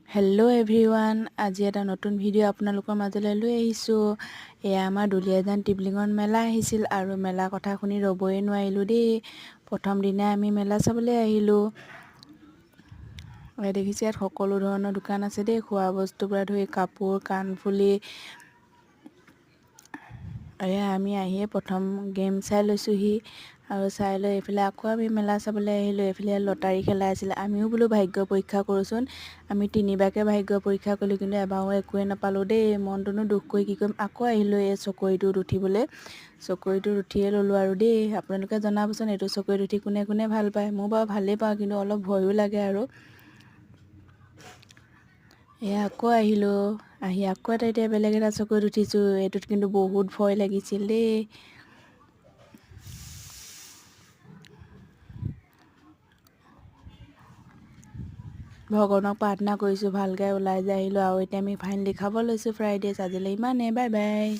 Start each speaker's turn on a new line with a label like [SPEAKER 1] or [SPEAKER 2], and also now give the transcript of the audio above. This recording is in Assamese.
[SPEAKER 1] হেল্ল' এভৰিৱান, আজি এটা নতুন ভিডিঅ' আপোনালোকৰ মাজলৈ লৈ আহিছোঁ। এয়া আমাৰ দুলীয়াজান টিবলিঙত মেলা আহিছিল আৰু মেলা কথা শুনি ৰ'বই নোৱাৰিলোঁ দেই। প্ৰথম দিনাই আমি মেলা চাবলৈ আহিলোঁ। দেখিছে ইয়াত সকলো ধৰণৰ দোকান আছে দেই, খোৱা বস্তুৰ পৰা ধৰি কাপোৰ, কাণফুলি। এয়া আমি আহিয়ে প্ৰথম গেম চাই লৈছোঁহি আৰু চাই লৈ এইফালে আকৌ আমি মেলা চাবলৈ আহিলোঁ। এইফালে লটাৰী খেলা আছিলে, আমিও বোলো ভাগ্য পৰীক্ষা কৰোঁচোন। আমি তিনিবাৰকৈ ভাগ্য পৰীক্ষা কৰিলোঁ, কিন্তু এবাৰো একোৱে নাপালোঁ দেই। মনটোনো দুখ কৰি কি কৰিম, আকৌ আহিলোঁ এই চকৰিটোত উঠিবলৈ। চকৰিটোত উঠিয়ে ল'লোঁ আৰু দেই। আপোনালোকে জনাবচোন এইটো চকৰিত উঠি কোনে কোনে ভাল পায়। মই বাৰু ভালেই পাওঁ, কিন্তু অলপ ভয়ো লাগে আৰু। এয়া আকৌ আহিলোঁ, আহি আকৌ এতিয়া বেলেগ এটা চকৰিত উঠিছোঁ। এইটোত কিন্তু বহুত ভয় লাগিছিল দেই। ভগৱানক প্ৰাৰ্থনা কৰিছোঁ ভালকৈ ওলাই যাই আহিলোঁ আৰু এতিয়া আমি ফাইনেলি খাব লৈছোঁ ফ্ৰাইড ৰাইচ। আজিলৈ ইমানেই, বাই বাই।